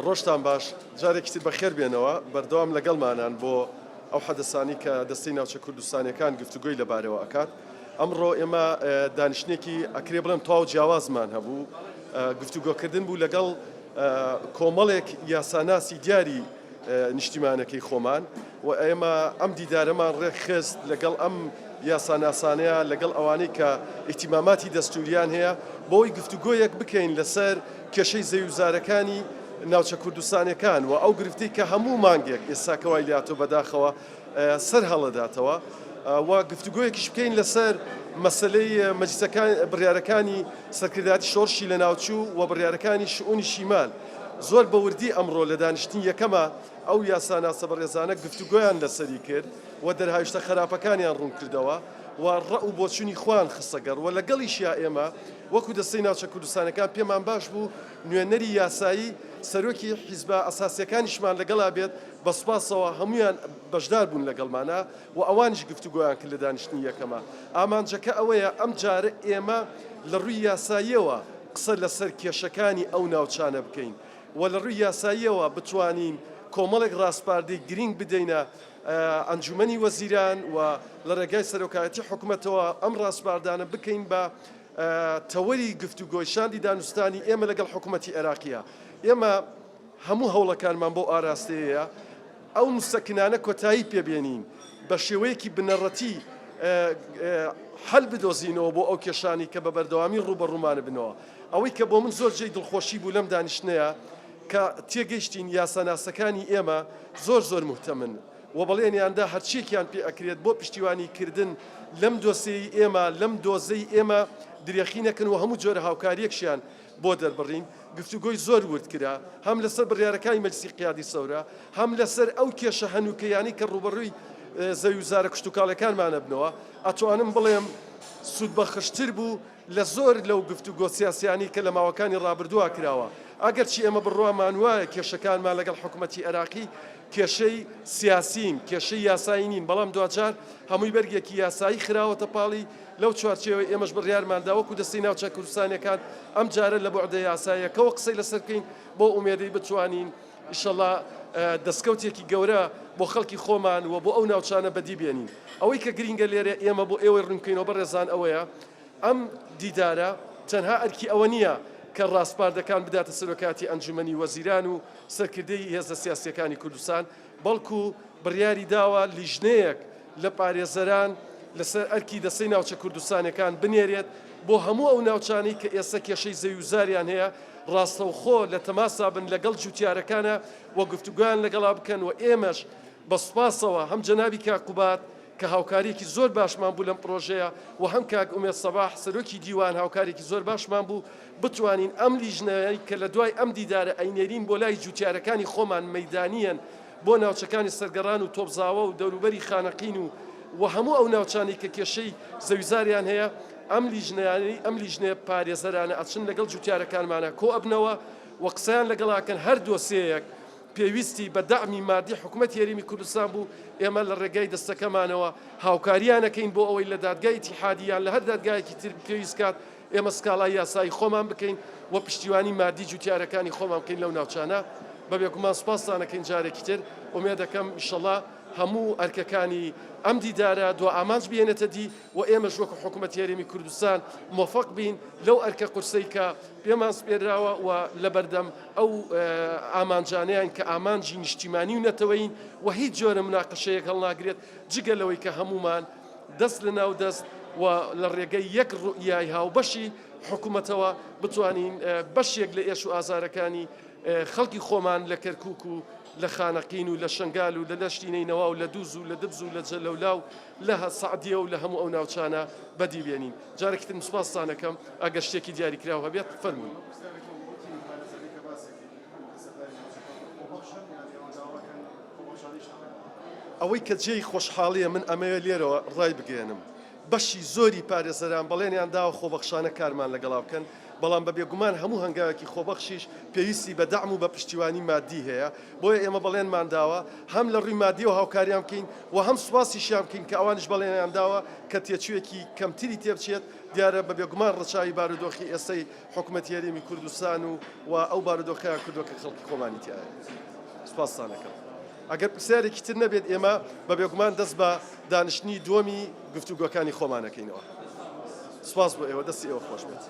ڕۆژتان باش جارێکی تر بەخێر بێنەوە بەردەوام لەگەڵمانان بۆ ئەو حەدەسانی کە دەستەی ناوچە کوردستانیەکان گفتوگۆی لەبارەوە ئەکات. ئەمڕۆ ئێمە دانیشتێکی ئەکرێ بڵێم تەواو جیاوازمان هەبوو، گفتوگۆکردن بوو لەگەڵ کۆمەڵێک یاساناسی دیاری نیشتیمانەکەی خۆمان و ئێمە ئەم دیدارەمان ڕێکخست لەگەڵ ئەم یاساناسانەیە لەگەڵ ئەوانەی کە ئیتیماماتی دەستوریان هەیە بۆی گفتوگۆیەک بکەین لەسەر کێشەی زەویزارەکانی ناوچە کوردستانیەکان و ئەو گرفتی کە هەموو مانگێک ئێستاکەوای لاتۆ بەداخەوە سەر هەڵەداتەوە و گفتوگۆیەکیش بکەین لەسەر مەسلەی مەجلیسەکان بڕیارەکانی سەرکردایەتی شۆڕشی لە ناوچوو و بڕیارەکانی شئونی شیمال. زۆر بەوردی ئەمڕۆ لە دانیشتنی یەکەمە ئەو یاساناسە بەڕێزانە گفتوگۆیان لەسەری کرد و دەرهاویشتە خراپەکانیان ڕوون کردەوە و ڕە و بۆچوونی خوان خستەگەڕ و لەگەڵیشیا ئێمە وەکو دەستەی ناوچە کوردستانەکان پێمان باش بوو نوێنەری یاسایی سەرۆکی حیزبە ئەساسیەکانیشمان لەگەڵا بێت بە سوپاسەوە هەمویان بەشدار بوون لەگەڵمانە و ئەوانیش گفتوگۆیان کرد لە دانیشتنی یەکەمە. ئامانجەکە ئەوەیە ئەم جارە ئێمە لە ڕووی یاساییەوە قسە لەسەر کێشەکانی ئەو ناوچانە بکەین و لە ڕووی یاساییەوە بتوانین کۆمەڵێک ڕاستپاردەی گرنگ بدەینە ئەنجومەنی وەزیران و لە ڕێگای سەرۆکایەتی حکوومەتەوە ئەم ڕاستپاردانە بکەین بە تەوەری گفتوگۆی شاندی دانوستانی ئێمە لەگەڵ حکوومەتی عێراقیە. ئێمە هەموو هەوڵەکانمان بۆ ئاراستەیە ئەو مستەکنانە کۆتایی پێبێنین بە شێوەیەکی بنەڕەتی هەل بدۆزینەوە بۆ ئەو کێشانی کە بە بەردەوامی ڕوبەڕوومانە بنەوە. ئەوەی کە بۆ من زۆر جێی دڵخۆشی بوو لەم دانیشتنەیە کە تێگەیشتین یاساناسەکانی ئێمە زۆر مهتەمن و بەڵێنیاندا هەرچیەکیان پێ ئەکرێت بۆ پشتیوانی کردن لەم دۆسەی ئێمە لەم دۆزەی ئێمە درێخی نەکەن و هەموو جۆرە هاوکاریەکشیان بۆ دەربڕین. گفتوگۆی زۆر ورد کرا هەم لەسەر بڕیارەکانی مەجلیسی قیادی سەورە هەم لەسەر ئەو کێشە هەنووکەیانی کە ڕوبەڕووی زەویزارە کشتتوکاڵەکانمانە بنەوە. ئەتوانم بڵێم سوود بەخشتر بوو لە زۆر لەو گفتوگۆ سیاسیانی کە لە ماوەکانی ڕابردووە کراوە. ئەگەرچی ئێمە بڕوامان وایە کێشەکانمان لەگەڵ حکوومەتی عێراقی کێشەی سیاسین کێشەی یاسایی نین، بەڵام دوجار هەمووی بەرگێکی یاسایی خراوەتە پاڵی لەو چوارچێوەی ئێمەش بڕیارماندا وەکو دەستەی ناوچە کوردستانیەکان ئەم جارە لە بوعدە یاساییەکەوە قسەی لەسەر بکەین بۆ ئومێدەی بتوانین ئینشەڵڵا دەستکەوتێکی گەورە بۆ خەڵکی خۆمان و بۆ ئەو ناوچانە بەدی بێنین. ئەوەی کە گرینگە لێرە ئێمە بۆ ئێوەی ڕوونکەینەوە بەڕێزان ئەوەیە ئەم دیدارە تەنها ئەرکی ئەوە نییە کە ڕاستپاردەکان بداتە سەرۆکاتی ئەنجومەنی وەزیران و سەرکردەی هێزە سیاسیەکانی کوردستان، بەڵکو بڕیاری داوە لیژنەیەک لە پارێزەران لەسەر ئەرکی دەستەی ناوچە کوردستانەکان بنێرێت بۆ هەموو ئەو ناوچانەی کە ئێستا کێشەی زەویزاریان هەیە ڕاستەوخۆ لە تەماسا بن لەگەڵ جوتیارەکانە و گفتوگویان لەگەڵا بکەن و ئێمەش بە سوپاسەوە هەم جەنابی کاکوبات کە هاوکاریەکی زۆر باشمان بوو لەم پرۆژەیە و هەم کاک ئومێد سەباح سەرۆکی دیوان هاوکارێکی زۆر باشمان بوو بتوانین ئەم لیژنەیە کە لە دوای ئەم دیدارە ئەینێرین بۆ لای جوتیارەکانی خۆمان مەیدانیەن بۆ ناوچەکانی سەرگەڕان و تۆپزاوە و دەوروبەری خانەقین و هەموو ئەو ناوچانی کە کێشەی زەویزاریان هەیە ئەم لیژنەیە پارێزەرانە ئەچن لەگەڵ جوتیارەکانمانە کۆ ئەبنەوە و قسەیان لەگەڵاکەن هەر دۆسەیەک پێویستی بە داعمی مادی حکوومەت هێرمی کوردستان بوو ئێمە لە ڕێگای دەستەکەمانەوە هاوکاریانەکەین بۆ ئەوەی لە دادگای ئیتیحادیان لە هەر دادگایەکی تر پێویست کات ئێمە سکاڵای یاسایی خۆمان بکەین و پشتیوانی مادی جوتیارەکانی خۆمان بکەین لەو ناوچانە. بەبێگومان سوپاسانەکەین جارێکی تر ئومێد دەکەم ئینشەڵڵا هەموو ئەرکەکانی ئەم دیدارە دو ئامانج بێنێتە دی و ئێمەش وەکو حکوومەت هێرمی کوردستان موفق بین لەو ئەرکە قورسەی کە پێمان سپێراوە و لە بەردەم ئەو ئامانجانیان کە ئامانجی نیشتیمانی و نەتەوەین و هیچ جۆرە مناقەشەیەک هەڵناگرێت جگە لەوەی کە هەمومان دەست لە ناو دەست و لە ڕێگەی یەک ڕوئیای هاوبەشی حکوومەتەوە بتوانین بەشێک لە ئێش و ئازارەکانی خەڵکی خۆمان لە کەرکووک و لە خانەقین و لە شنگال و لە لەشتینەوە و لە دووز و لە دبز و لە جەلەولا و لە سەعدیە و لە هەموو ئەو ناوچانە بەدی بێنین. جارێکتر سوپاسانەکەم ئەگەر شتێکی دیاریکراوە هەبێت فەرمووی. ئەوەی کە جێی خۆشحاڵیە من ئەمەوێت لێرەوە ڕای بگەێنم بەشی زۆری پارێزەران بەڵێنیان داوە خۆبەخشانە کارمان لەگەڵا بکەن، بەڵام بە بێگومان هەموو هەنگاوێکی خۆبەخشیش پێویستی بە دەعم و بە پشتیوانی مادی هەیە. بۆیە ئێمە بەڵێنمان داوە هەم لە ڕووی مادی و هاوکاریان بکەین و هەم سوپاسیشیان بکەین کە ئەوانش بەڵێنیان داوە کە تێچوویەکی کەمتری تێبچێت دیارە بە بێگومان ڕەچاوی بارودۆخی ئێستای حکوومەتی هەرێمی کوردستان و ئەو بارودۆخەیە کردووە کە خەڵکی خۆمانی تایە. سوپاسانەکەم. ئەگەر پرسیارێکی تر نەبێت ئێمە بە بێگومان دەست بە دانیشتنی دووەمی گفتوگۆکانی خۆمانەکەینەوە. سوپاس بۆ ئێوە، دەستی ئێوە خۆش بێت.